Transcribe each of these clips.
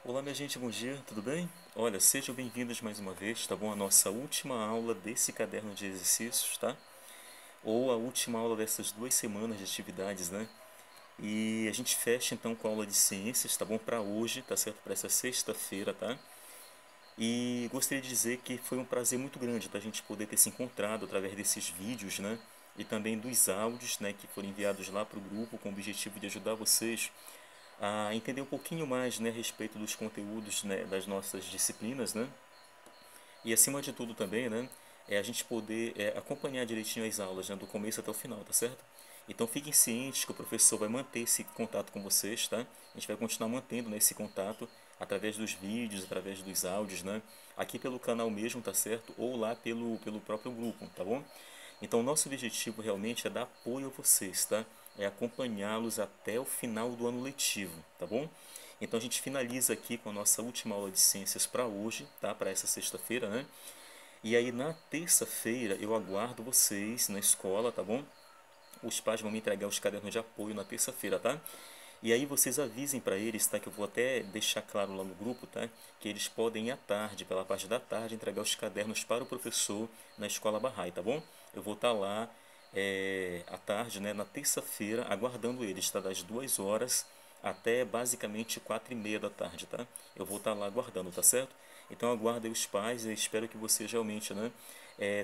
Olá, minha gente, bom dia, tudo bem? Olha, sejam bem-vindos mais uma vez, tá bom? A nossa última aula desse caderno de exercícios, tá? Ou a última aula dessas 2 semanas de atividades, né? E a gente fecha então com a aula de ciências, tá bom? Para hoje, tá certo? Para essa sexta-feira, tá? E gostaria de dizer que foi um prazer muito grande, tá? A gente poder ter se encontrado através desses vídeos, né? E também dos áudios, né? Que foram enviados lá para o grupo com o objetivo de ajudar vocês a entender um pouquinho mais, né, a respeito dos conteúdos, né, das nossas disciplinas, né? E acima de tudo também, né, a gente poder acompanhar direitinho as aulas, né, do começo até o final, tá certo? Então fiquem cientes que o professor vai manter esse contato com vocês, tá? A gente vai continuar mantendo, né, esse contato através dos vídeos, através dos áudios, né? Aqui pelo canal mesmo, tá certo? Ou lá pelo próprio grupo, tá bom? Então, o nosso objetivo realmente é dar apoio a vocês, tá? É acompanhá-los até o final do ano letivo, tá bom? Então, a gente finaliza aqui com a nossa última aula de ciências para hoje, tá? Para essa sexta-feira, né? E aí, na terça-feira, eu aguardo vocês na escola, tá bom? Os pais vão me entregar os cadernos de apoio na terça-feira, tá? E aí vocês avisem para eles, tá? Que eu vou até deixar claro lá no grupo, tá? Que eles podem ir à tarde, pela parte da tarde, entregar os cadernos para o professor na escola Bahá'í, tá bom? Eu vou estar lá à tarde, né? Na terça-feira, aguardando eles, tá? Das 2 horas até basicamente 4h30 da tarde, tá? Eu vou estar lá aguardando, tá certo? Então aguardem os pais e espero que vocês realmente, né?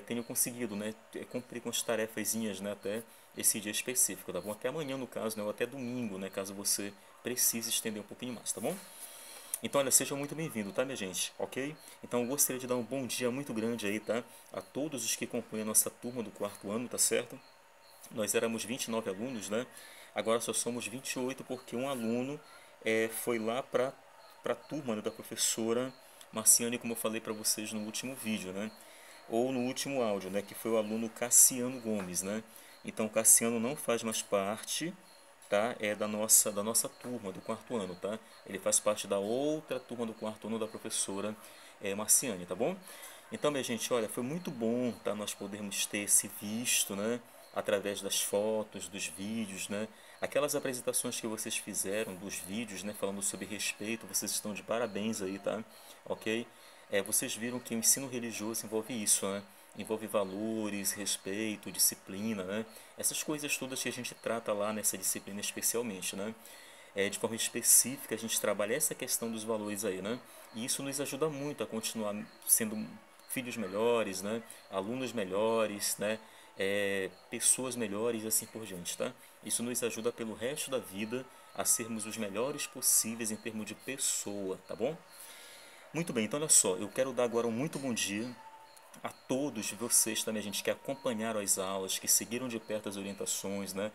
Tenham conseguido, né? Cumprir com as tarefazinhas, né? Até esse dia específico, tá bom? Até amanhã, no caso, né? Ou até domingo, né? Caso você precise estender um pouquinho mais, tá bom? Então, olha, sejam muito bem-vindos, tá, minha gente? Ok? Então, eu gostaria de dar um bom dia muito grande aí, tá? A todos os que compõem a nossa turma do quarto ano, tá certo? Nós éramos 29 alunos, né? Agora só somos 28 porque um aluno foi lá para a turma, né, da professora Marciane, como eu falei para vocês no último vídeo, né? Ou no último áudio, né? Que foi o aluno Cassiano Gomes, né? Então, o Cassiano não faz mais parte, tá? Da nossa turma do quarto ano, tá? Ele faz parte da outra turma do quarto ano da professora Marciane, tá bom? Então, minha gente, olha, foi muito bom, tá? Nós podermos ter esse visto, né? Através das fotos, dos vídeos, né? Aquelas apresentações que vocês fizeram dos vídeos, né? Falando sobre respeito, vocês estão de parabéns aí, tá? Ok? Vocês viram que o ensino religioso envolve isso, né? Envolve valores, respeito, disciplina, né? Essas coisas todas que a gente trata lá nessa disciplina especialmente, né? De forma específica a gente trabalha essa questão dos valores aí, né? E isso nos ajuda muito a continuar sendo filhos melhores, né? Alunos melhores, né? Pessoas melhores e assim por diante, tá? Isso nos ajuda pelo resto da vida a sermos os melhores possíveis em termos de pessoa, tá bom? Muito bem, então olha só, eu quero dar agora um muito bom dia a todos vocês também, gente, que acompanharam as aulas, que seguiram de perto as orientações, né?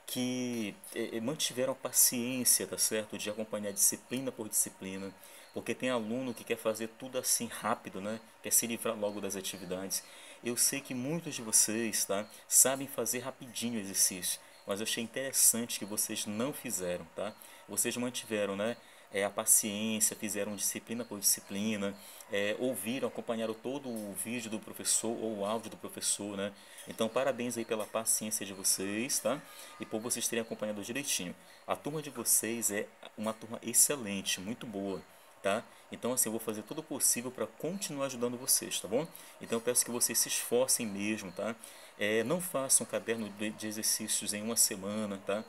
Que mantiveram a paciência, tá certo? De acompanhar disciplina por disciplina, porque tem aluno que quer fazer tudo assim rápido, né? Quer se livrar logo das atividades. Eu sei que muitos de vocês, tá? Sabem fazer rapidinho o exercício, mas eu achei interessante que vocês não fizeram, tá? Vocês mantiveram, né? A paciência, fizeram disciplina por disciplina, ouviram, acompanharam todo o vídeo do professor ou o áudio do professor, né? Então, parabéns aí pela paciência de vocês, tá? E por vocês terem acompanhado direitinho. A turma de vocês é uma turma excelente, muito boa, tá? Então, assim, eu vou fazer tudo o possível para continuar ajudando vocês, tá bom? Então, eu peço que vocês se esforcem mesmo, tá? Não façam um caderno de exercícios em uma semana, tá?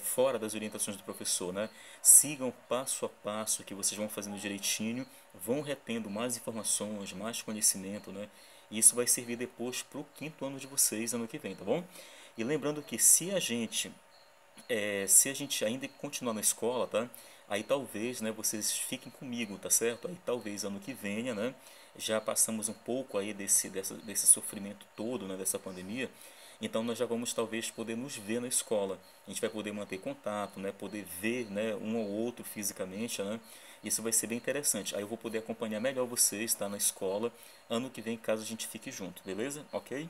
Fora das orientações do professor, né? Sigam passo a passo que vocês vão fazendo direitinho, vão retendo mais informações, mais conhecimento, né? E isso vai servir depois para o quinto ano de vocês, ano que vem, tá bom? E lembrando que se a gente ainda continuar na escola, tá? Aí talvez, né, vocês fiquem comigo, tá certo? Aí talvez ano que venha, né, já passamos um pouco aí desse sofrimento todo, né, dessa pandemia. Então nós já vamos talvez poder nos ver na escola. A gente vai poder manter contato, né, poder ver, né, um ou outro fisicamente, né? Isso vai ser bem interessante. Aí eu vou poder acompanhar melhor vocês, tá, na escola, ano que vem, caso a gente fique junto, beleza? Ok?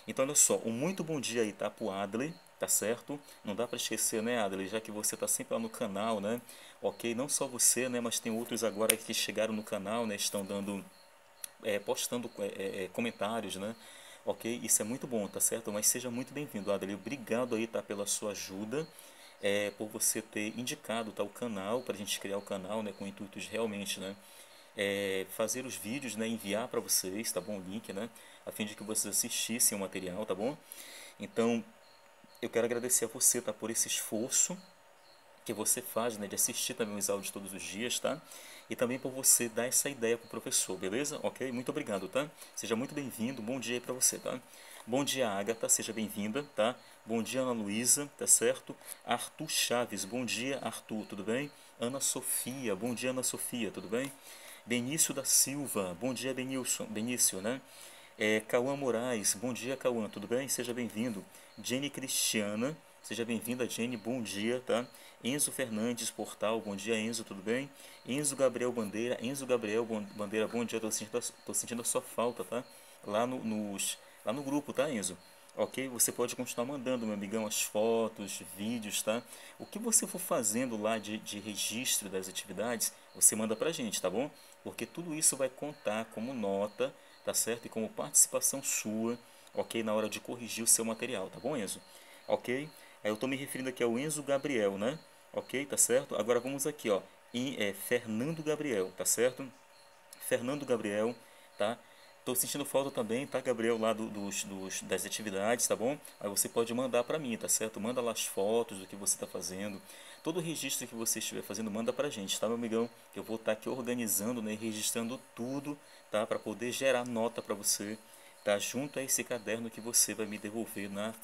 Então, olha só, um muito bom dia aí, tá, pro Adley, tá certo? Não dá para esquecer, né, Adley, já que você tá sempre lá no canal, né? Ok, não só você, né, mas tem outros agora que chegaram no canal, né, estão postando comentários, né? Ok, isso é muito bom, tá certo? Mas seja muito bem-vindo, Adley. Obrigado aí, tá, pela sua ajuda. por você ter indicado, tá, o canal, para a gente criar o canal, né, com o intuito de realmente, né, fazer os vídeos, né, enviar para vocês, tá bom, o link, né, a fim de que vocês assistissem o material, tá bom? Então, eu quero agradecer a você, tá, por esse esforço que você faz, né, de assistir também os áudios todos os dias, tá? E também por você dar essa ideia para o professor, beleza? Ok? Muito obrigado, tá? Seja muito bem-vindo, bom dia aí para você, tá? Bom dia, Agatha, seja bem-vinda, tá? Bom dia, Ana Luísa, tá certo? Arthur Chaves, bom dia, Arthur, tudo bem? Ana Sofia, bom dia, Ana Sofia, tudo bem? Benício da Silva, bom dia, Benício, né? Cauã Moraes, bom dia, Cauã, tudo bem? Seja bem-vindo. Jenny Cristiana, seja bem-vinda, Jenny, bom dia, tá? Enzo Fernandes, Portal, bom dia, Enzo, tudo bem? Enzo Gabriel Bandeira, Bandeira, bom dia, tô sentindo a sua falta, tá? Lá no grupo, tá, Enzo? Ok? Você pode continuar mandando, meu amigão, as fotos, vídeos, tá? O que você for fazendo lá de registro das atividades, você manda pra gente, tá bom? Porque tudo isso vai contar como nota, tá certo? E como participação sua, ok? Na hora de corrigir o seu material, tá bom, Enzo? Ok? Aí eu tô me referindo aqui ao Enzo Gabriel, né? Ok? Tá certo? Agora vamos aqui, ó. Fernando Gabriel, tá certo? Fernando Gabriel, tá? Tô sentindo falta também, tá, Gabriel, lá das atividades, tá bom? Aí você pode mandar para mim, tá certo? Manda lá as fotos do que você está fazendo. Todo o registro que você estiver fazendo, manda pra gente, tá, meu amigão? Que eu vou estar aqui organizando, né, e registrando tudo, tá? Para poder gerar nota para você, tá? Junto a esse caderno que você vai me devolver na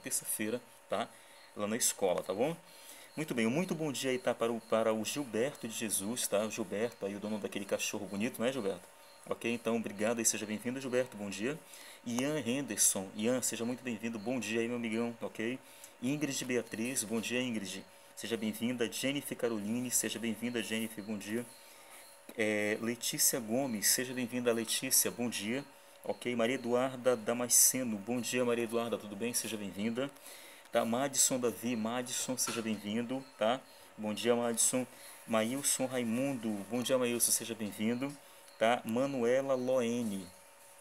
terça-feira, tá? Lá na escola, tá bom? Muito bem, um muito bom dia aí, tá, para o Gilberto de Jesus, tá? O Gilberto aí, o dono daquele cachorro bonito, né, Gilberto? Ok, então, obrigado aí, seja bem-vindo, Gilberto, bom dia. Ian Henderson, Ian, seja muito bem-vindo, bom dia aí, meu amigão, ok? Ingrid Beatriz, bom dia, Ingrid, seja bem-vinda. Jennifer Caroline, seja bem-vinda, Jennifer, bom dia. Letícia Gomes, seja bem-vinda, Letícia, bom dia. Ok, Maria Eduarda Damasceno, bom dia, Maria Eduarda, tudo bem? Seja bem-vinda. Tá, Madison Davi, Madison, seja bem-vindo, tá? Bom dia, Madison. Maílson Raimundo, bom dia, Maílson, seja bem-vindo, tá? Manuela Loene,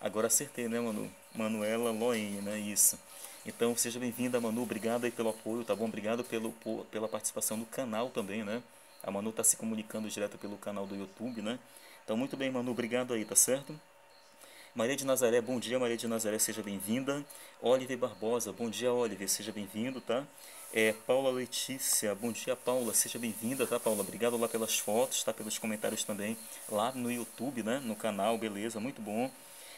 agora acertei, né, Manu? Manuela Loene, né? Isso. Então, seja bem-vinda, Manu, obrigado aí pelo apoio, tá bom? Obrigado pela participação no canal também, né? A Manu tá se comunicando direto pelo canal do YouTube, né? Então, muito bem, Manu, obrigado aí, tá certo? Maria de Nazaré, bom dia, Maria de Nazaré, seja bem-vinda. Oliver Barbosa, bom dia, Oliver, seja bem-vindo, tá? Paula Letícia, bom dia, Paula, seja bem-vinda, tá, Paula? Obrigado lá pelas fotos, tá? Pelos comentários também lá no YouTube, né? No canal, beleza, muito bom.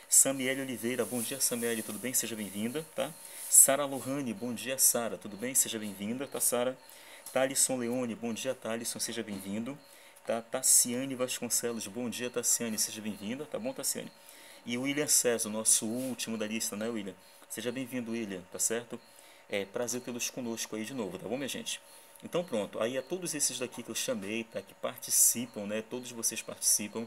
Samiele Oliveira, bom dia, Samiele, tudo bem? Seja bem-vinda, tá? Sara Lohane, bom dia, Sara, tudo bem? Seja bem-vinda, tá, Sara? Thalisson Leone, bom dia, Thalisson, seja bem-vindo. Tá? Tassiane Vasconcelos, bom dia, Tassiane, seja bem-vinda, tá bom, Tassiane? E o William César, nosso último da lista, né, William? Seja bem-vindo, William, tá certo? Prazer tê-los conosco aí de novo, tá bom, minha gente? Então pronto, aí a todos esses daqui que eu chamei, tá, que participam, né, todos vocês participam.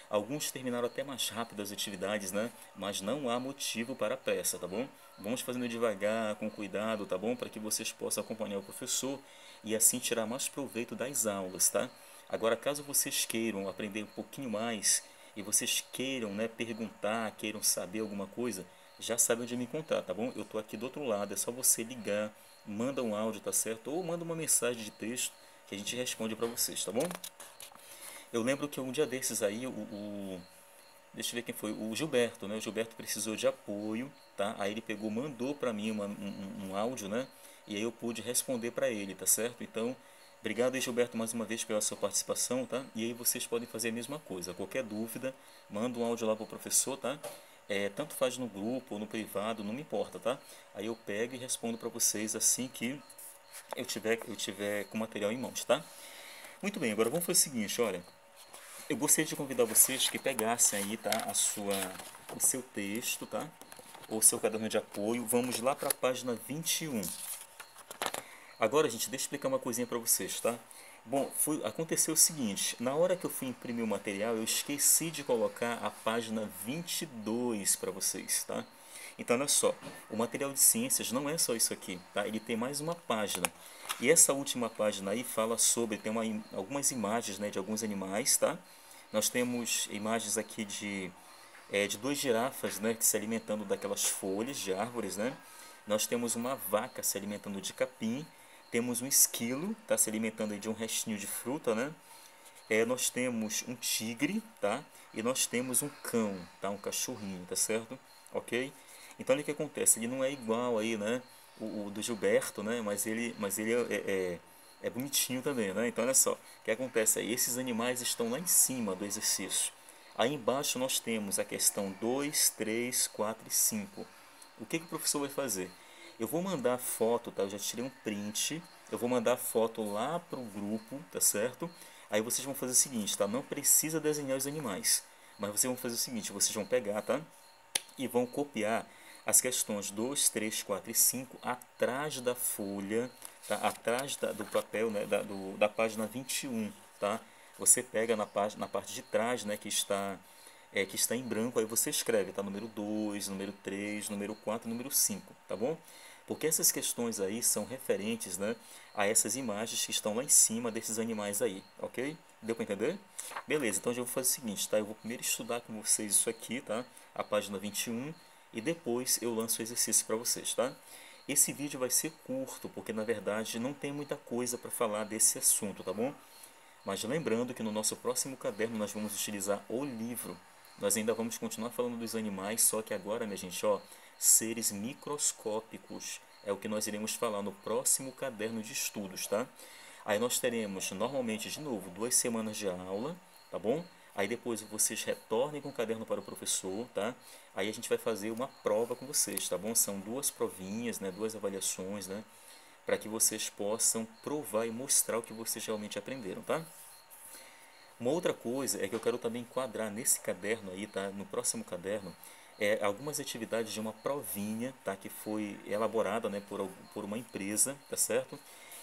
Alguns terminaram até mais rápido as atividades, né? Mas não há motivo para pressa, tá bom? Vamos fazendo devagar, com cuidado, tá bom? Para que vocês possam acompanhar o professor e assim tirar mais proveito das aulas, tá? Agora, caso vocês queiram aprender um pouquinho mais e vocês queiram, né, perguntar, queiram saber alguma coisa, já sabe onde me encontrar, tá bom? Eu tô aqui do outro lado, é só você ligar, manda um áudio, tá certo? Ou manda uma mensagem de texto que a gente responde para vocês, tá bom? Eu lembro que um dia desses aí, deixa eu ver quem foi, o Gilberto, né? O Gilberto precisou de apoio, tá? Aí ele pegou, mandou para mim um áudio, né? E aí eu pude responder para ele, tá certo? Então, obrigado aí, Gilberto, mais uma vez pela sua participação, tá? E aí vocês podem fazer a mesma coisa. Qualquer dúvida, manda um áudio lá pro professor, tá? Tanto faz no grupo ou no privado, não me importa, tá? Aí eu pego e respondo para vocês assim que eu tiver com o material em mãos, tá? Muito bem, agora vamos fazer o seguinte, olha. Eu gostaria de convidar vocês que pegassem aí, tá, o seu texto, tá, ou o seu caderno de apoio. Vamos lá para a página 21. Agora, gente, deixa eu explicar uma coisinha para vocês, tá? Bom, aconteceu o seguinte, na hora que eu fui imprimir o material, eu esqueci de colocar a página 22 para vocês, tá? Então, olha só, o material de ciências não é só isso aqui, tá? Ele tem mais uma página. E essa última página aí fala sobre, tem algumas imagens, né, de alguns animais, tá? Nós temos imagens aqui de duas girafas, né, que se alimentando daquelas folhas de árvores, né? Nós temos uma vaca se alimentando de capim temos um esquilo, tá, se alimentando aí de um restinho de fruta, né? Nós temos um tigre, tá? E nós temos um cão, tá? Um cachorrinho, tá certo? Ok? Então, olha o que acontece, ele não é igual aí, né? O do Gilberto, né? Mas ele é bonitinho também, né? Então, olha só, o que acontece aí? Esses animais estão lá em cima do exercício. Aí embaixo nós temos a questão 2, 3, 4 e 5. O que o professor vai fazer? Eu vou mandar a foto, tá? Eu já tirei um print. Eu vou mandar a foto lá pro grupo, tá certo? Aí vocês vão fazer o seguinte, tá? Não precisa desenhar os animais. Mas vocês vão fazer o seguinte, vocês vão pegar, tá? E vão copiar as questões 2, 3, 4 e 5 atrás da folha, tá? Atrás do papel, né? Da página 21, tá? Você pega na parte de trás, né? Que está em branco, aí você escreve, tá? Número 2, número 3, número 4, número 5, tá bom? Porque essas questões aí são referentes, né, a essas imagens que estão lá em cima desses animais aí, ok? Deu para entender? Beleza, então eu vou fazer o seguinte, tá? Eu vou primeiro estudar com vocês isso aqui, tá? A página 21, e depois eu lanço o exercício para vocês, tá? Esse vídeo vai ser curto, porque na verdade não tem muita coisa para falar desse assunto, tá bom? Mas lembrando que no nosso próximo caderno nós vamos utilizar o livro. Nós ainda vamos continuar falando dos animais, só que agora, minha gente, ó, seres microscópicos é o que nós iremos falar no próximo caderno de estudos, tá? Aí nós teremos, normalmente, de novo, 2 semanas de aula, tá bom? Aí depois vocês retornem com o caderno para o professor, tá? Aí a gente vai fazer uma prova com vocês, tá bom? São 2 provinhas, né? 2 avaliações, né? Para que vocês possam provar e mostrar o que vocês realmente aprenderam, tá? Uma outra coisa é que eu quero também enquadrar nesse caderno aí, tá? No próximo caderno, algumas atividades de uma provinha, tá? Que foi elaborada, né, por uma empresa, tá certo?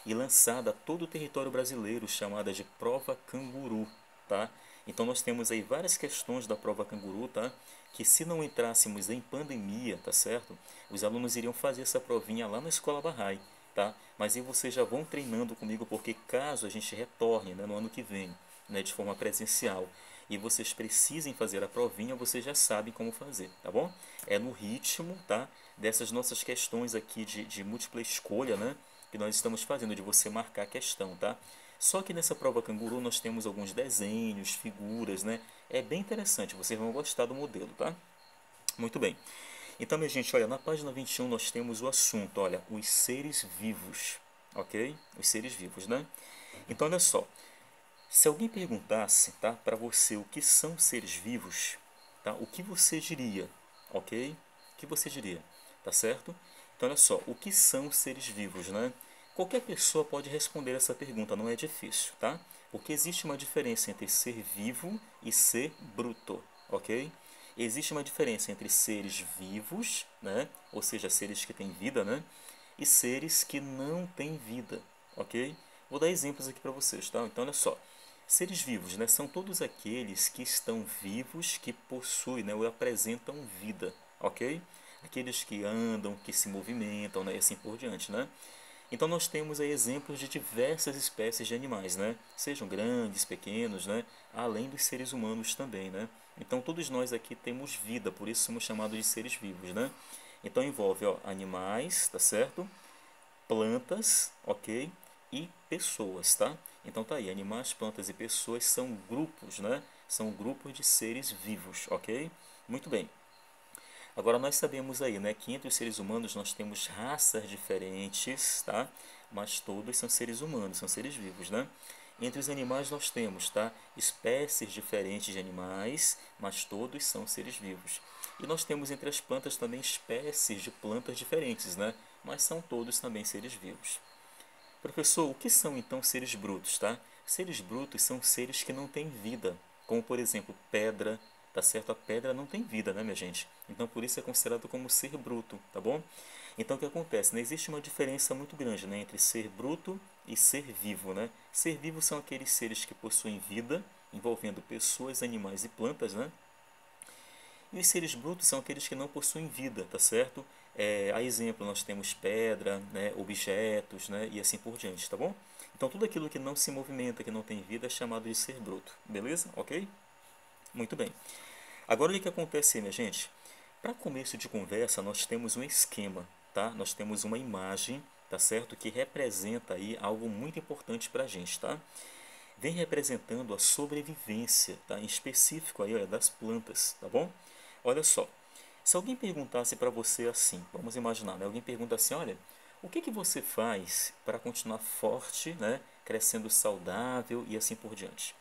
E lançada a todo o território brasileiro, chamada de Prova Canguru, tá? Então nós temos aí várias questões da Prova Canguru, tá? Que se não entrássemos em pandemia, tá certo? Os alunos iriam fazer essa provinha lá na Escola Bahá'í, tá? Mas aí vocês já vão treinando comigo, porque caso a gente retorne, né, no ano que vem, né, de forma presencial, e vocês precisem fazer a provinha, vocês já sabem como fazer, tá bom? É no ritmo, tá? Dessas nossas questões aqui de múltipla escolha, né? Que nós estamos fazendo, de você marcar a questão, tá? Só que nessa prova canguru nós temos alguns desenhos, figuras, né? É bem interessante, vocês vão gostar do modelo, tá? Muito bem. Então, minha gente, olha, na página 21 nós temos o assunto, olha, os seres vivos, ok? Os seres vivos, né? Então, olha só, se alguém perguntasse, tá, para você o que são seres vivos, tá, o que você diria, ok? O que você diria, tá certo? Então, olha só, o que são seres vivos, né? Qualquer pessoa pode responder essa pergunta, não é difícil, tá? Porque existe uma diferença entre ser vivo e ser bruto, ok? Existe uma diferença entre seres vivos, né? Ou seja, seres que têm vida, né? E seres que não têm vida, ok? Vou dar exemplos aqui para vocês, tá? Então, olha só. Seres vivos, né? São todos aqueles que estão vivos, que possuem, né? Ou apresentam vida, ok? Aqueles que andam, que se movimentam, né? E assim por diante, né? Então nós temos aí exemplos de diversas espécies de animais, né? Sejam grandes, pequenos, né? Além dos seres humanos também, né? Então todos nós aqui temos vida, por isso somos chamados de seres vivos, né? Então envolve, ó, animais, tá certo? Plantas, ok? E pessoas, tá? Então tá aí, animais, plantas e pessoas são grupos, né? São grupos de seres vivos, ok? Muito bem. Agora nós sabemos aí, né, que entre os seres humanos nós temos raças diferentes, tá? Mas todos são seres humanos, são seres vivos, né? Entre os animais nós temos, tá? Espécies diferentes de animais, mas todos são seres vivos. E nós temos entre as plantas também espécies de plantas diferentes, né? Mas são todos também seres vivos. Professor, o que são então seres brutos, tá? Seres brutos são seres que não têm vida, como por exemplo pedra, tá certo? A pedra não tem vida, né, minha gente? Então por isso é considerado como ser bruto, tá bom? Então o que acontece? Né? Existe uma diferença muito grande, né, entre ser bruto e ser vivo, né? Ser vivo são aqueles seres que possuem vida, envolvendo pessoas, animais e plantas, né? E os seres brutos são aqueles que não possuem vida, tá certo? A exemplo, nós temos pedra, né, objetos, né, e assim por diante, tá bom? Então, tudo aquilo que não se movimenta, que não tem vida, é chamado de ser bruto, beleza? Ok? Muito bem. Agora, o que acontece aí, minha gente? Para começo de conversa, nós temos um esquema, tá? Nós temos uma imagem, tá certo? Que representa aí algo muito importante para a gente, tá? Vem representando a sobrevivência, tá? Em específico aí, olha, das plantas, tá bom? Olha só, se alguém perguntasse para você assim, vamos imaginar, né? Alguém pergunta assim, olha, o que que você faz para continuar forte, né? Crescendo saudável e assim por diante?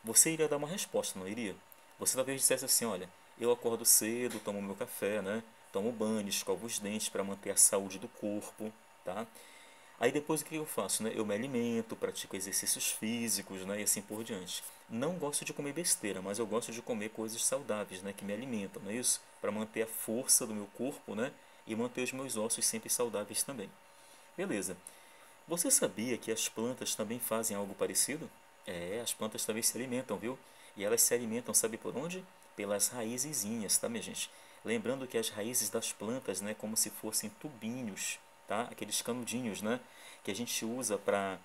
Você iria dar uma resposta, não iria? Você talvez dissesse assim, olha, eu acordo cedo, tomo meu café, né? Tomo banho, escovo os dentes para manter a saúde do corpo, tá? Aí depois o que eu faço, né? Eu me alimento, pratico exercícios físicos, né? E assim por diante. Não gosto de comer besteira, mas eu gosto de comer coisas saudáveis, né? Que me alimentam, não é isso? Para manter a força do meu corpo, né? E manter os meus ossos sempre saudáveis também. Beleza. Você sabia que as plantas também fazem algo parecido? É, as plantas também se alimentam, viu? E elas se alimentam, sabe por onde? Pelas raizezinhas, tá, minha gente? Lembrando que as raízes das plantas, né, como se fossem tubinhos, tá? Aqueles canudinhos, né, que a gente usa para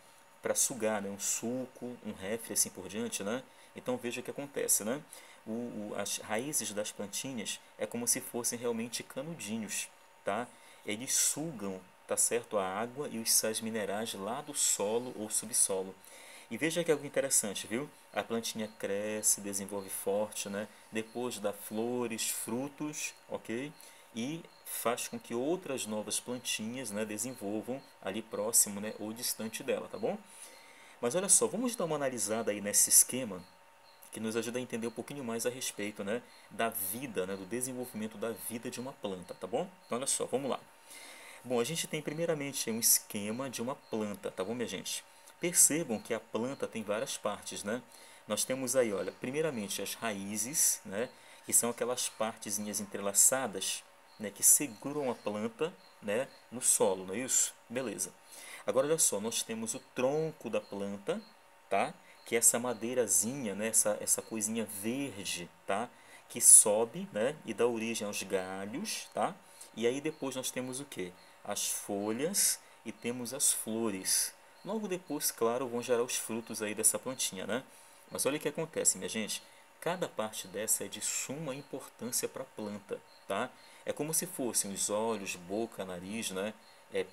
sugar, né, um suco, um refri, assim por diante, né? Então veja o que acontece, né? As raízes das plantinhas é como se fossem realmente canudinhos, tá? Eles sugam, tá certo, a água e os sais minerais lá do solo ou subsolo. E veja que é algo interessante, viu? A plantinha cresce, desenvolve forte, né? Depois dá flores, frutos, ok? E faz com que outras novas plantinhas, né, desenvolvam ali próximo, né, ou distante dela, tá bom? Mas olha só, vamos dar uma analisada aí nesse esquema que nos ajuda a entender um pouquinho mais a respeito, né, da vida, né, do desenvolvimento da vida de uma planta, tá bom? Então olha só, vamos lá. Bom, a gente tem primeiramente um esquema de uma planta, tá bom, minha gente? Percebam que a planta tem várias partes, né? Nós temos aí, olha, primeiramente as raízes, né? Que são aquelas partezinhas entrelaçadas, né? Que seguram a planta, né? No solo, não é isso? Beleza. Agora, olha só, nós temos o tronco da planta, tá? Que é essa madeirazinha, né? Essa coisinha verde, tá? Que sobe, né? E dá origem aos galhos, tá? E aí depois nós temos o quê? As folhas e temos as flores. Logo depois, claro, vão gerar os frutos aí dessa plantinha, né? Mas olha o que acontece, minha gente. Cada parte dessa é de suma importância para a planta, tá? É como se fossem os olhos, boca, nariz, né?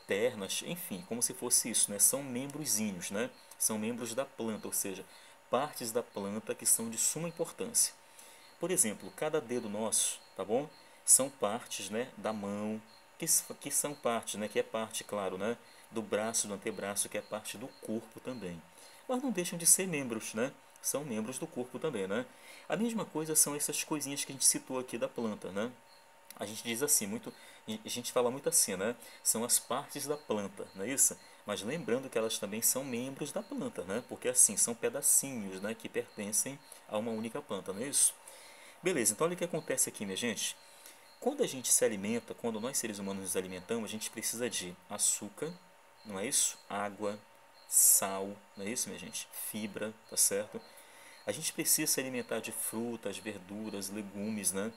Pernas, enfim, como se fosse isso, né? São membrozinhos, né? São membros da planta, ou seja, partes da planta que são de suma importância. Por exemplo, cada dedo nosso, tá bom? São partes, né, da mão, que são partes, né, que é parte, claro, né, do braço, do antebraço, que é parte do corpo também. Mas não deixam de ser membros, né? São membros do corpo também, né? A mesma coisa são essas coisinhas que a gente citou aqui da planta, né? A gente diz assim, muito, a gente fala muito assim, né? São as partes da planta, não é isso? Mas lembrando que elas também são membros da planta, né? Porque assim, são pedacinhos, né, que pertencem a uma única planta, não é isso? Beleza, então olha o que acontece aqui, minha gente. Quando a gente se alimenta, quando nós seres humanos nos alimentamos, a gente precisa de açúcar, não é isso? Água, sal, não é isso, minha gente? Fibra, tá certo? A gente precisa se alimentar de frutas, verduras, legumes, né?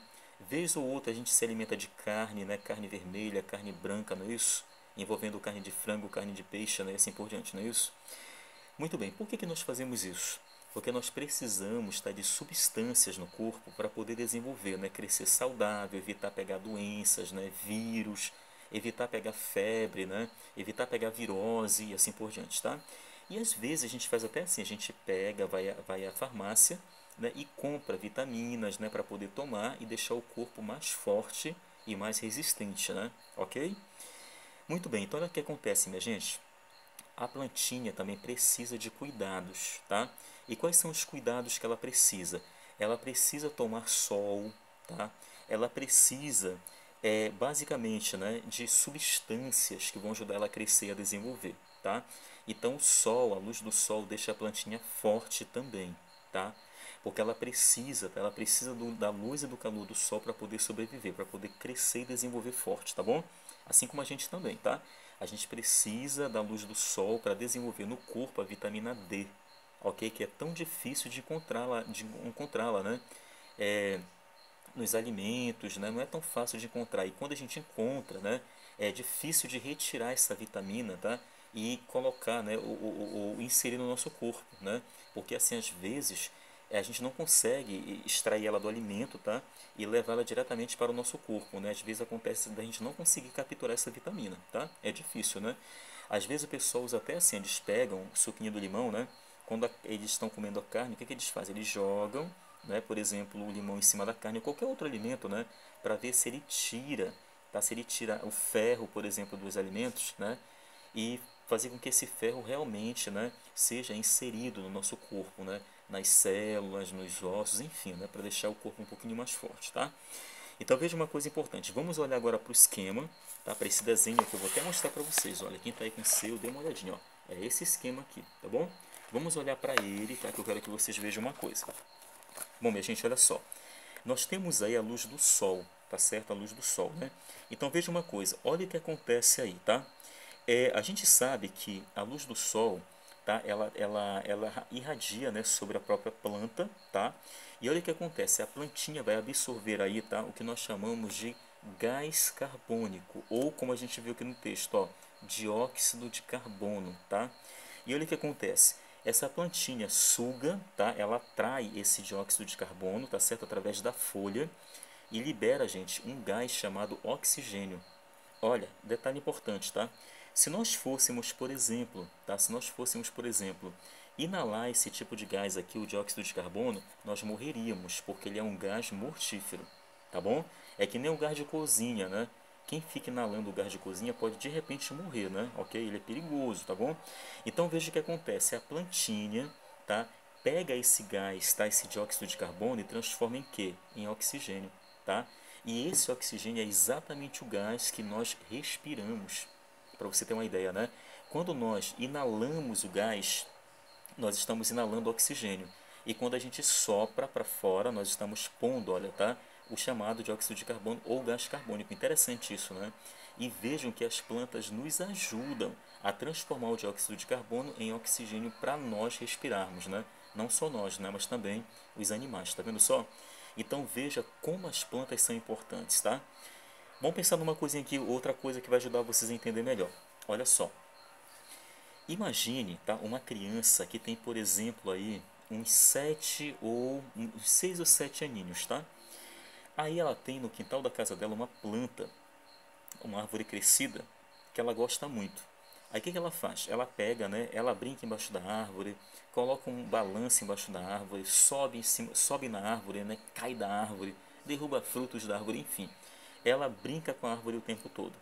Vez ou outra a gente se alimenta de carne, né? Carne vermelha, carne branca, não é isso? Envolvendo carne de frango, carne de peixe, né? E assim por diante, não é isso? Muito bem, por que que nós fazemos isso? Porque nós precisamos, tá, de substâncias no corpo para poder desenvolver, né, crescer saudável, evitar pegar doenças, né, vírus, evitar pegar febre, né, evitar pegar virose e assim por diante, tá? E às vezes a gente faz até assim, a gente pega, vai à farmácia, né, e compra vitaminas, né, para poder tomar e deixar o corpo mais forte e mais resistente, né? Ok? Muito bem, então olha o que acontece, minha gente. A plantinha também precisa de cuidados, tá? E quais são os cuidados que ela precisa? Ela precisa tomar sol, tá? Ela precisa, basicamente, né, de substâncias que vão ajudar ela a crescer e a desenvolver, tá? Então, o sol, a luz do sol deixa a plantinha forte também, tá? Porque ela precisa da luz e do calor do sol para poder sobreviver, para poder crescer e desenvolver forte, tá bom? Assim como a gente também, tá? A gente precisa da luz do sol para desenvolver no corpo a vitamina D, ok? Que é tão difícil de encontrá-la, né? É, nos alimentos, né? Não é tão fácil de encontrar. E quando a gente encontra, né? É difícil de retirar essa vitamina, tá? E colocar, né? Ou inserir no nosso corpo, né? Porque assim, às vezes, a gente não consegue extrair ela do alimento, tá? E levar ela diretamente para o nosso corpo, né? Às vezes acontece da gente não conseguir capturar essa vitamina, tá? É difícil, né? Às vezes o pessoal usa até assim, eles pegam o suquinho do limão, né? Quando eles estão comendo a carne, o que eles fazem? Eles jogam, né? Por exemplo, o limão em cima da carne, ou qualquer outro alimento, né? Para ver se ele tira, tá? Se ele tira o ferro, por exemplo, dos alimentos, né? E fazer com que esse ferro realmente, né, seja inserido no nosso corpo, né, nas células, nos ossos, enfim, né, para deixar o corpo um pouquinho mais forte, tá? Então veja uma coisa importante, vamos olhar agora para o esquema, tá? Para esse desenho que eu vou até mostrar para vocês, olha, quem está aí com o seu, dê uma olhadinha, ó, é esse esquema aqui, tá bom? Vamos olhar para ele, tá? Que eu quero que vocês vejam uma coisa. Bom, minha gente, olha só, nós temos aí a luz do sol, tá certo? A luz do sol, né? Então veja uma coisa, olha o que acontece aí, tá? A gente sabe que a luz do sol, tá? Ela irradia, né, sobre a própria planta, tá? E olha o que acontece, a plantinha vai absorver aí, tá, o que nós chamamos de gás carbônico, ou como a gente viu aqui no texto, ó, dióxido de carbono, tá? E olha o que acontece, essa plantinha suga, tá? Ela atrai esse dióxido de carbono, tá certo? Através da folha e libera, gente, um gás chamado oxigênio. Olha, detalhe importante, tá? Se nós fôssemos, por exemplo, tá? Se nós fôssemos, por exemplo, inalar esse tipo de gás aqui, o dióxido de carbono, nós morreríamos, porque ele é um gás mortífero, tá bom? É que nem o gás de cozinha, né? Quem fica inalando o gás de cozinha pode de repente morrer, né? Ok? Ele é perigoso, tá bom? Então veja o que acontece, a plantinha, tá? Pega esse gás, tá? Esse dióxido de carbono e transforma em quê? Em oxigênio, tá? E esse oxigênio é exatamente o gás que nós respiramos. Para você ter uma ideia, né? Quando nós inalamos o gás, nós estamos inalando oxigênio. E quando a gente sopra para fora, nós estamos pondo, olha, tá? O chamado dióxido de carbono ou gás carbônico. Interessante isso, né? E vejam que as plantas nos ajudam a transformar o dióxido de carbono em oxigênio para nós respirarmos, né? Não só nós, né? Mas também os animais, tá vendo só? Então veja como as plantas são importantes, tá? Vamos pensar numa coisinha aqui, outra coisa que vai ajudar vocês a entender melhor. Olha só, imagine, tá, uma criança que tem, por exemplo, aí uns 7 ou uns 6 ou 7 aninhos, tá? Aí ela tem no quintal da casa dela uma planta, uma árvore crescida, que ela gosta muito. Aí o que ela faz? Ela pega, né? Ela brinca embaixo da árvore, coloca um balanço embaixo da árvore, sobe em cima, sobe na árvore, né? Cai da árvore, derruba frutos da árvore, enfim. Ela brinca com a árvore o tempo todo.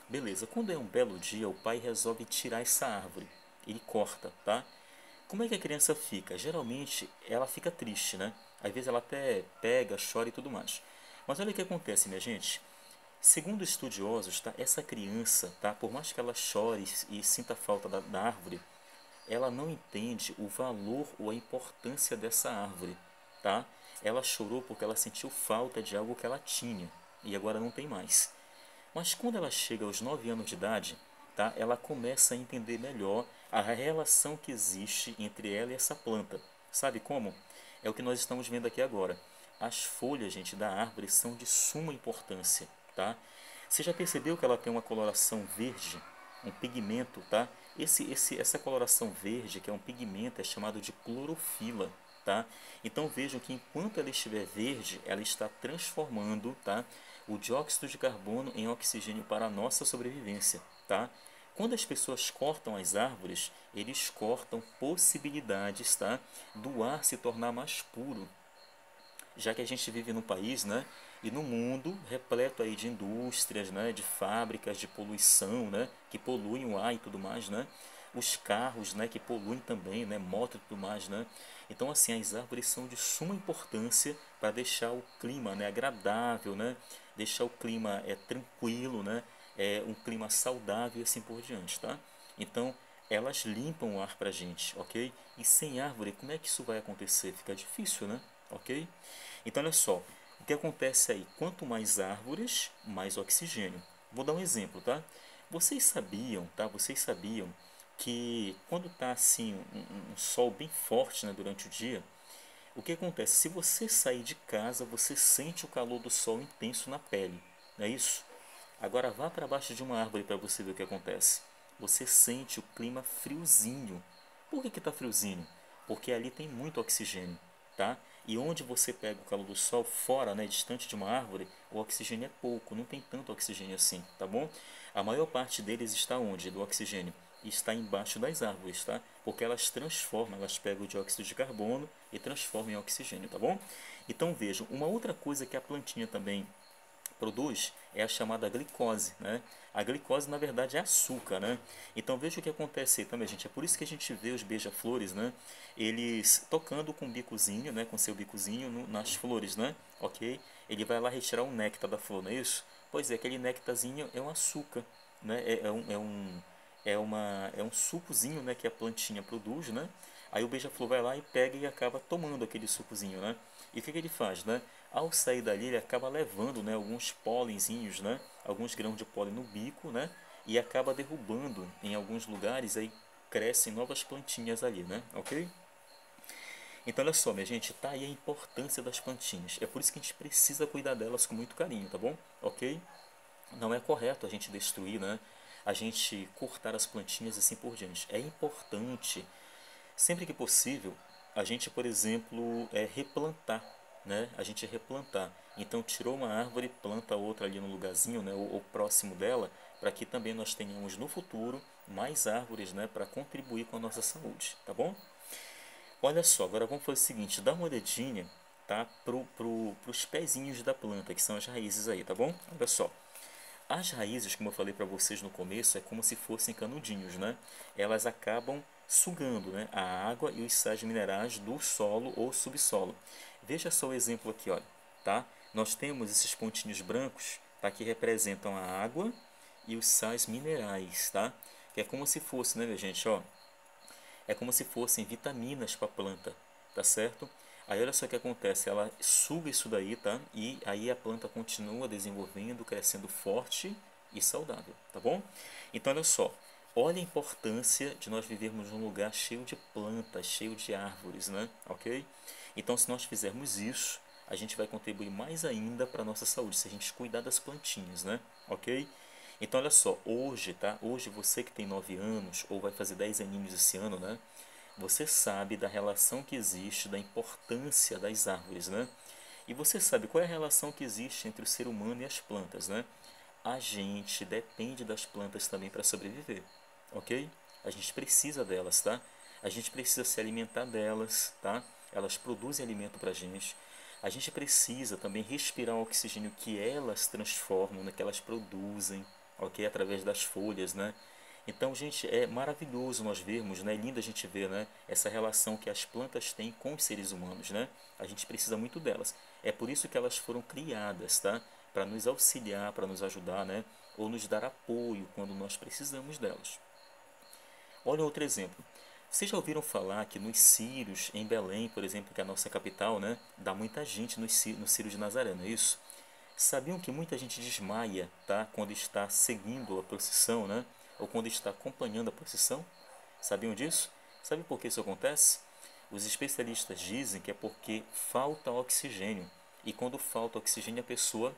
Beleza, quando é um belo dia, o pai resolve tirar essa árvore. Ele corta, tá? Como é que a criança fica? Geralmente ela fica triste, né? Às vezes ela até pega, chora e tudo mais. Mas olha o que acontece, minha gente. Segundo estudiosos, tá, essa criança, tá, por mais que ela chore e sinta falta da árvore, ela não entende o valor ou a importância dessa árvore, tá? Ela chorou porque ela sentiu falta de algo que ela tinha e agora não tem mais. Mas quando ela chega aos 9 anos de idade, tá, ela começa a entender melhor a relação que existe entre ela e essa planta. Sabe como? É o que nós estamos vendo aqui agora. As folhas, gente, da árvore são de suma importância, tá? Você já percebeu que ela tem uma coloração verde, um pigmento, tá? Essa coloração verde, que é um pigmento, é chamado de clorofila, tá? Então vejam que enquanto ela estiver verde, ela está transformando, tá, o dióxido de carbono em oxigênio para a nossa sobrevivência, tá? Quando as pessoas cortam as árvores, eles cortam possibilidades, tá, do ar se tornar mais puro, já que a gente vive num país, né, e no mundo repleto aí de indústrias, né, de fábricas de poluição, né, que poluem o ar e tudo mais, né, os carros, né, que poluem também, né, moto e tudo mais, né. Então assim, as árvores são de suma importância para deixar o clima, né, agradável, né, deixar o clima tranquilo, né, um clima saudável e assim por diante, tá? Então elas limpam o ar para a gente, ok? E sem árvore, como é que isso vai acontecer? Fica difícil, né? Ok? Então, olha só, o que acontece aí? Quanto mais árvores, mais oxigênio. Vou dar um exemplo, tá? Vocês sabiam, tá? Vocês sabiam que quando está assim um sol bem forte, né, durante o dia, o que acontece? Se você sair de casa, você sente o calor do sol intenso na pele, não é isso? Agora vá para baixo de uma árvore para você ver o que acontece. Você sente o clima friozinho. Por que está friozinho? Porque ali tem muito oxigênio. tá? E onde você pega o calor do sol, fora, né, distante de uma árvore, o oxigênio é pouco, não tem tanto oxigênio assim, tá bom? A maior parte deles está onde? Do oxigênio? Está embaixo das árvores, tá? Porque elas transformam, elas pegam o dióxido de carbono e transformam em oxigênio, tá bom? Então vejam, uma outra coisa que a plantinha também produz é a chamada glicose, né? A glicose, na verdade, é açúcar, né? Então, veja o que acontece aí também, gente. É por isso que a gente vê os beija-flores, né? Eles tocando com o bicozinho, né? Com seu bicozinho nas flores, né? Ok? Ele vai lá retirar o néctar da flor, não é isso? Pois é, aquele néctarzinho é um açúcar, né? É um sucozinho, né? Que a plantinha produz, né? Aí o beija-flor vai lá e pega e acaba tomando aquele sucozinho, né? E o que ele faz, né? Ao sair dali, ele acaba levando, né, alguns pólenzinhos, né, alguns grãos de pólen no bico, né, e acaba derrubando em alguns lugares, aí crescem novas plantinhas ali, né, ok? Então, olha só, minha gente, tá aí a importância das plantinhas. É por isso que a gente precisa cuidar delas com muito carinho, tá bom? Ok? Não é correto a gente destruir, né? A gente cortar as plantinhas e assim por diante. É importante, sempre que possível, a gente, por exemplo, replantar, né? A gente replantar. Então, tirou uma árvore, planta outra ali no lugarzinho, né? Ou próximo dela, para que também nós tenhamos no futuro mais árvores, né? Para contribuir com a nossa saúde, tá bom? Olha só, agora vamos fazer o seguinte, dá uma olhadinha, tá? Pros pezinhos da planta, que são as raízes aí, tá bom? Olha só. As raízes, como eu falei para vocês no começo, é como se fossem canudinhos, né? Elas acabam sugando, né, a água e os sais minerais do solo ou subsolo. Veja só o exemplo aqui, olha, tá? Nós temos esses pontinhos brancos, tá, que representam a água e os sais minerais, tá? Que é como se fosse, né, minha gente, ó, é como se fossem vitaminas para a planta, tá certo? Aí olha só o que acontece, ela suga isso daí, tá? E aí a planta continua desenvolvendo, crescendo forte e saudável, tá bom? Então olha só, olha a importância de nós vivermos num lugar cheio de plantas, cheio de árvores, né? Ok? Então se nós fizermos isso, a gente vai contribuir mais ainda para a nossa saúde, se a gente cuidar das plantinhas, né? Ok? Então, olha só, hoje, tá? Hoje você que tem 9 anos, ou vai fazer 10 aninhos esse ano, né? Você sabe da relação que existe, da importância das árvores, né? E você sabe qual é a relação que existe entre o ser humano e as plantas, né? A gente depende das plantas também para sobreviver, ok? A gente precisa delas, tá? A gente precisa se alimentar delas, tá? Elas produzem alimento para a gente. A gente precisa também respirar o oxigênio que elas transformam, né? Que elas produzem, ok? Através das folhas, né? Então, gente, é maravilhoso nós vermos, né? É lindo a gente ver, né? Essa relação que as plantas têm com os seres humanos, né? A gente precisa muito delas. É por isso que elas foram criadas, tá? Para nos auxiliar, para nos ajudar, né? Ou nos dar apoio quando nós precisamos delas. Olha outro exemplo. Vocês já ouviram falar que nos círios, em Belém, por exemplo, que é a nossa capital, né? Dá muita gente no Círio de Nazaré, não é isso? Sabiam que muita gente desmaia, tá? Quando está seguindo a procissão, né? Ou quando está acompanhando a procissão? Sabiam disso? Sabe por que isso acontece? Os especialistas dizem que é porque falta oxigênio. E quando falta oxigênio, a pessoa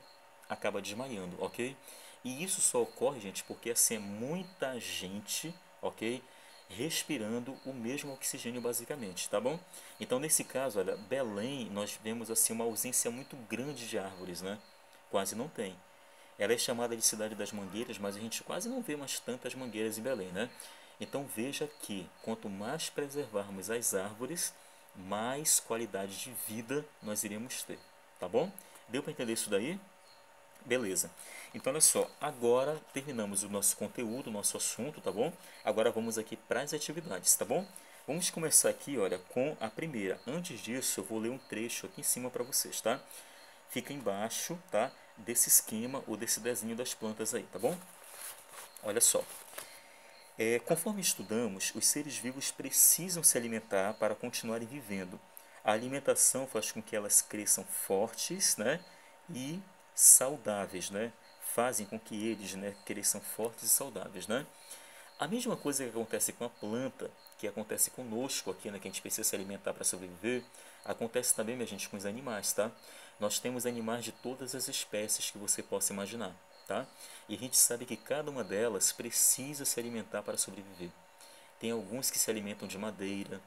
acaba desmaiando, ok? E isso só ocorre, gente, porque assim é muita gente, ok? Respirando o mesmo oxigênio basicamente, tá bom? Então nesse caso, olha, Belém, nós vemos assim uma ausência muito grande de árvores, né? Quase não tem. Ela é chamada de Cidade das Mangueiras, mas a gente quase não vê mais tantas mangueiras em Belém, né? Então veja que quanto mais preservarmos as árvores, mais qualidade de vida nós iremos ter, tá bom? Deu para entender isso daí? Beleza. Então olha só, agora terminamos o nosso conteúdo, o nosso assunto, tá bom? Agora vamos aqui para as atividades, tá bom? Vamos começar aqui, olha, com a primeira. Antes disso, eu vou ler um trecho aqui em cima para vocês, tá? Fica embaixo, tá? Desse esquema ou desse desenho das plantas aí, tá bom? Olha só. Conforme estudamos, os seres vivos precisam se alimentar para continuarem vivendo. A alimentação faz com que elas cresçam fortes, né? E saudáveis, né? Fazem com que eles, né, cresçam fortes e saudáveis, né? A mesma coisa que acontece com a planta, que acontece conosco aqui, né, que a gente precisa se alimentar para sobreviver, acontece também, minha gente, com os animais, tá? Nós temos animais de todas as espécies que você possa imaginar, tá? E a gente sabe que cada uma delas precisa se alimentar para sobreviver. Tem alguns que se alimentam de madeira,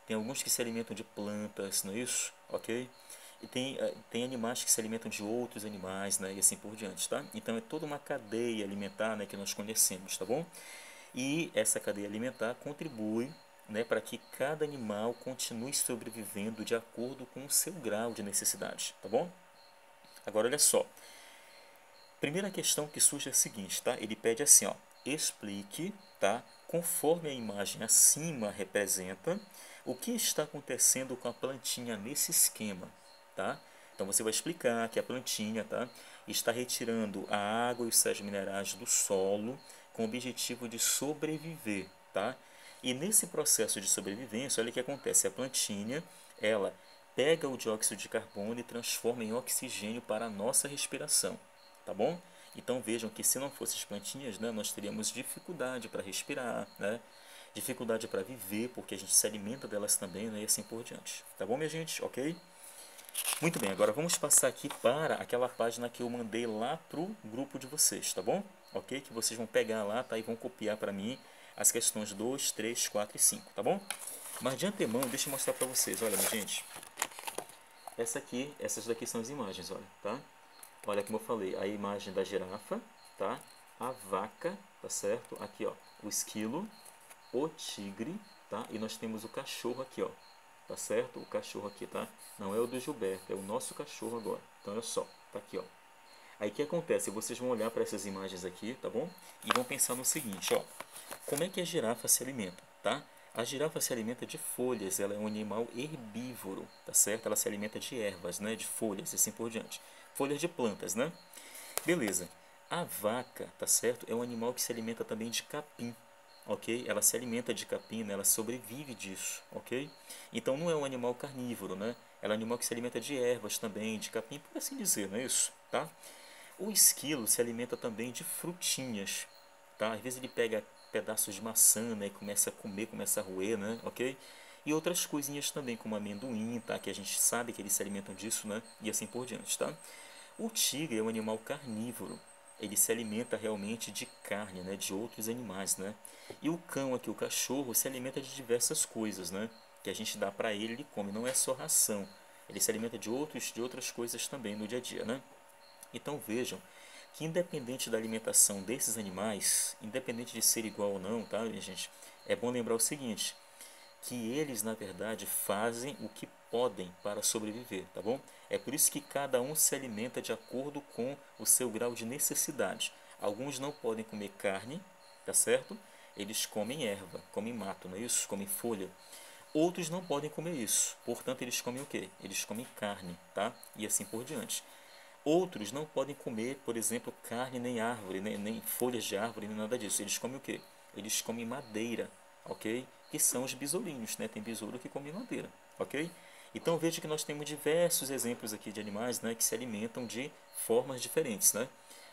tem alguns que se alimentam de plantas, não é isso? Ok? E tem animais que se alimentam de outros animais, né? E assim por diante, tá? Então é toda uma cadeia alimentar, né, que nós conhecemos, tá bom? E essa cadeia alimentar contribui, né, para que cada animal continue sobrevivendo de acordo com o seu grau de necessidade, tá bom? Agora olha só, primeira questão que surge é a seguinte, tá? Ele pede assim, ó, explique, tá? Conforme a imagem acima representa, o que está acontecendo com a plantinha nesse esquema, tá? Então você vai explicar que a plantinha, tá, está retirando a água e os sais minerais do solo com o objetivo de sobreviver, tá? E nesse processo de sobrevivência, olha o que acontece, a plantinha, ela pega o dióxido de carbono e transforma em oxigênio para a nossa respiração, tá bom? Então vejam que se não fossem as plantinhas, né, nós teríamos dificuldade para respirar, né? Dificuldade para viver, porque a gente se alimenta delas também, né, e assim por diante. Tá bom, minha gente? Ok? Muito bem, agora vamos passar aqui para aquela página que eu mandei lá pro grupo de vocês, tá bom? Ok? Que vocês vão pegar lá, tá? E vão copiar para mim as questões 2, 3, 4 e 5, tá bom? Mas de antemão, deixa eu mostrar para vocês, olha, minha gente. Essas daqui são as imagens, olha, tá? Olha como eu falei, a imagem da girafa, tá? A vaca, tá certo? Aqui, ó, o esquilo, o tigre, tá? E nós temos o cachorro aqui, ó, tá certo? O cachorro aqui, tá? Não é o do Gilberto, é o nosso cachorro agora. Então, olha só, tá aqui, ó. Aí o que acontece? Vocês vão olhar para essas imagens aqui, tá bom? E vão pensar no seguinte, ó. Como é que a girafa se alimenta, tá? A girafa se alimenta de folhas, ela é um animal herbívoro, tá certo? Ela se alimenta de ervas, né? De folhas e assim por diante. Folhas de plantas, né? Beleza. A vaca, tá certo? É um animal que se alimenta também de capim, ok? Ela se alimenta de capim, né? Ela sobrevive disso, ok? Então não é um animal carnívoro, né? Ela é um animal que se alimenta de ervas também, de capim, por assim dizer, não é isso, tá? O esquilo se alimenta também de frutinhas, tá? Às vezes ele pega pedaços de maçã, né, e começa a comer, começa a roer, né, ok? E outras coisinhas também, como amendoim, tá? Que a gente sabe que eles se alimentam disso, né? E assim por diante, tá? O tigre é um animal carnívoro. Ele se alimenta realmente de carne, né? De outros animais, né? E o cão aqui, o cachorro, se alimenta de diversas coisas, né? Que a gente dá para ele, ele come. Não é só ração. Ele se alimenta de outras coisas também no dia a dia, né? Então vejam que independente da alimentação desses animais, independente de ser igual ou não, tá, gente? É bom lembrar o seguinte, que eles na verdade fazem o que podem para sobreviver, tá bom? É por isso que cada um se alimenta de acordo com o seu grau de necessidade. Alguns não podem comer carne, tá certo? Eles comem erva, comem mato, não é isso? Comem folha. Outros não podem comer isso, portanto eles comem o quê? Eles comem carne, tá? E assim por diante. Outros não podem comer, por exemplo, carne nem árvore, nem folhas de árvore, nem nada disso. Eles comem o quê? Eles comem madeira, ok? Que são os besourinhos, né? Tem besouro que come madeira, ok? Então veja que nós temos diversos exemplos aqui de animais, né, que se alimentam de formas diferentes, né?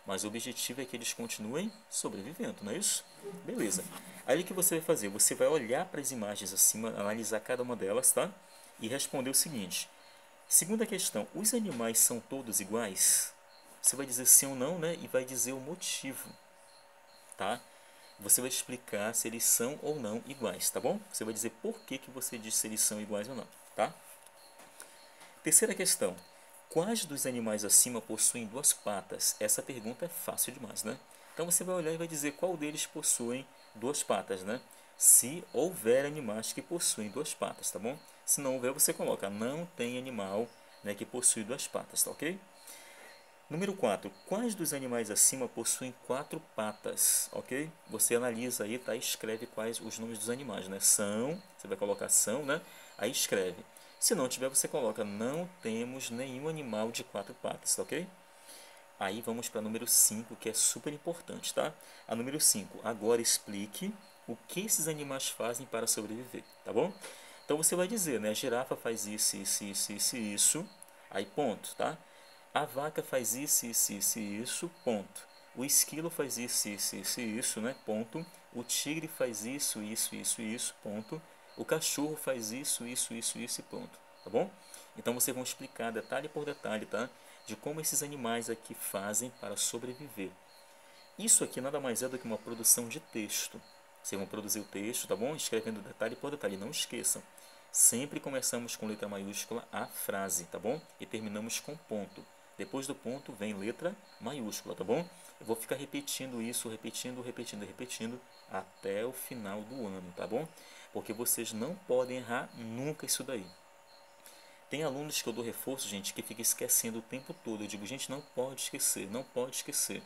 Mas o objetivo é que eles continuem sobrevivendo, não é isso? Beleza. Aí o que você vai fazer? Você vai olhar para as imagens acima, analisar cada uma delas, tá? E responder o seguinte: segunda questão, os animais são todos iguais? Você vai dizer sim ou não, né? E vai dizer o motivo, tá? Você vai explicar se eles são ou não iguais, tá bom? Você vai dizer por que que você diz se eles são iguais ou não, tá? Terceira questão, quais dos animais acima possuem duas patas? Essa pergunta é fácil demais, né? Então você vai olhar e vai dizer qual deles possuem duas patas, né? Se houver animais que possuem duas patas, tá bom? Se não houver, você coloca não tem animal, né, que possui duas patas, tá ok? Número 4. Quais dos animais acima possuem quatro patas, ok? Você analisa aí, tá? Escreve quais os nomes dos animais, né? São, você vai colocar são, né? Aí escreve. Se não tiver, você coloca não temos nenhum animal de quatro patas, tá ok? Aí vamos para número 5, que é super importante, tá? A número 5, agora explique o que esses animais fazem para sobreviver, tá bom? Então você vai dizer, né? A girafa faz isso, isso, isso, isso, isso. Aí ponto, tá? A vaca faz isso, isso, isso, isso, ponto. O esquilo faz isso, isso, isso, isso, né? Ponto. O tigre faz isso, isso, isso, isso, ponto. O cachorro faz isso, isso, isso, isso e ponto, tá bom? Então vocês vão explicar detalhe por detalhe, tá? De como esses animais aqui fazem para sobreviver. Isso aqui nada mais é do que uma produção de texto. Vocês vão produzir o texto, tá bom? Escrevendo detalhe por detalhe. Não esqueçam. Sempre começamos com letra maiúscula a frase, tá bom? E terminamos com ponto. Depois do ponto vem letra maiúscula, tá bom? Eu vou ficar repetindo isso, repetindo até o final do ano, tá bom? Porque vocês não podem errar nunca isso daí. Tem alunos que eu dou reforço, gente, que fica esquecendo o tempo todo. Eu digo, gente, não pode esquecer, não pode esquecer.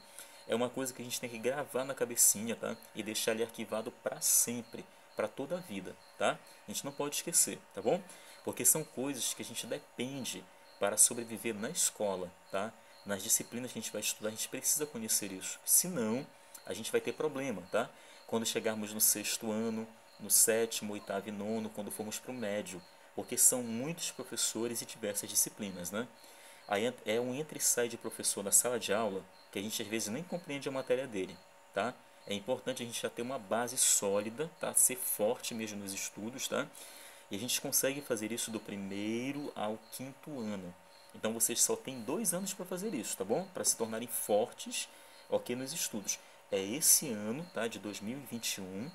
É uma coisa que a gente tem que gravar na cabecinha, tá? E deixar ele arquivado para sempre, para toda a vida, tá? A gente não pode esquecer, tá bom? Porque são coisas que a gente depende para sobreviver na escola, tá? Nas disciplinas que a gente vai estudar, a gente precisa conhecer isso. Senão, a gente vai ter problema, tá? Quando chegarmos no sexto ano, no sétimo, oitavo e nono, quando formos para o médio, porque são muitos professores e diversas disciplinas, né? Aí é um entra e sai de professor na sala de aula que a gente às vezes nem compreende a matéria dele, tá? É importante a gente já ter uma base sólida, tá? Ser forte mesmo nos estudos, tá? E a gente consegue fazer isso do primeiro ao quinto ano. Então vocês só têm 2 anos para fazer isso, tá bom? Para se tornarem fortes, ok, nos estudos. É esse ano, tá? De 2021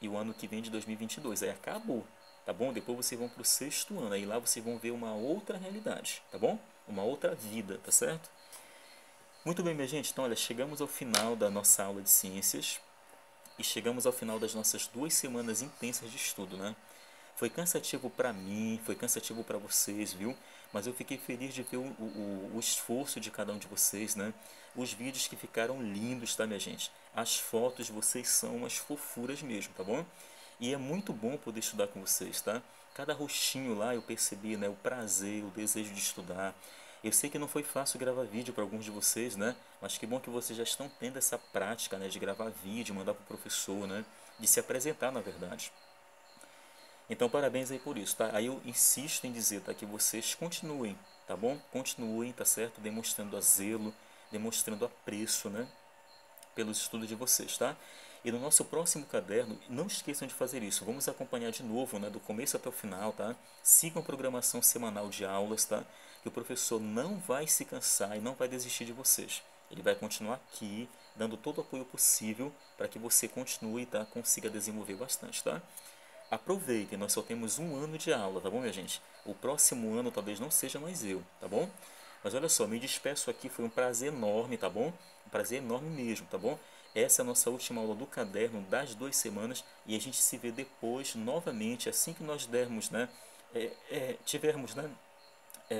e o ano que vem de 2022. Aí acabou, tá bom? Depois vocês vão para o sexto ano. Aí lá vocês vão ver uma outra realidade, tá bom? Uma outra vida, tá certo? Muito bem, minha gente. Então, olha, chegamos ao final da nossa aula de ciências e chegamos ao final das nossas 2 semanas intensas de estudo, né? Foi cansativo para mim, foi cansativo para vocês, viu? Mas eu fiquei feliz de ver o esforço de cada um de vocês, né? Os vídeos que ficaram lindos, tá, minha gente? As fotos de vocês são umas fofuras mesmo, tá bom? E é muito bom poder estudar com vocês, tá? Cada rostinho lá eu percebi, né? O prazer, o desejo de estudar. Eu sei que não foi fácil gravar vídeo para alguns de vocês, né? Mas que bom que vocês já estão tendo essa prática, né? De gravar vídeo, mandar para o professor, né? De se apresentar, na verdade. Então, parabéns aí por isso, tá? Aí eu insisto em dizer, tá? Que vocês continuem, tá bom? Continuem, tá certo? Demonstrando a zelo, demonstrando apreço, né? Pelos estudos de vocês, tá? E no nosso próximo caderno, não esqueçam de fazer isso. Vamos acompanhar de novo, né? Do começo até o final, tá? Sigam a programação semanal de aulas, tá? Que o professor não vai se cansar e não vai desistir de vocês. Ele vai continuar aqui, dando todo o apoio possível para que você continue, tá? Consiga desenvolver bastante, tá? Aproveitem, nós só temos 1 ano de aula, tá bom, minha gente? O próximo ano talvez não seja mais eu, tá bom? Mas olha só, me despeço aqui, foi um prazer enorme, tá bom? Um prazer enorme mesmo, tá bom? Essa é a nossa última aula do caderno das 2 semanas e a gente se vê depois, novamente, assim que nós dermos, né? Tivermos, né?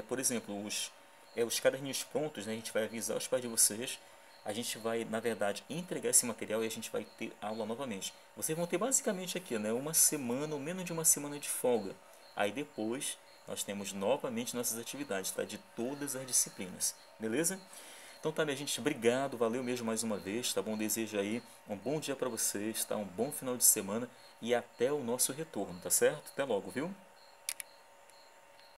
Por exemplo, os caderninhos prontos, né? A gente vai avisar os pais de vocês. A gente vai, na verdade, entregar esse material e a gente vai ter aula novamente. Vocês vão ter basicamente aqui, né? Uma semana ou menos de uma semana de folga. Aí depois nós temos novamente nossas atividades, tá? De todas as disciplinas, beleza? Então tá, minha gente, obrigado, valeu mesmo mais uma vez, tá bom? Desejo aí um bom dia para vocês, tá? Um bom final de semana e até o nosso retorno, tá certo? Até logo, viu?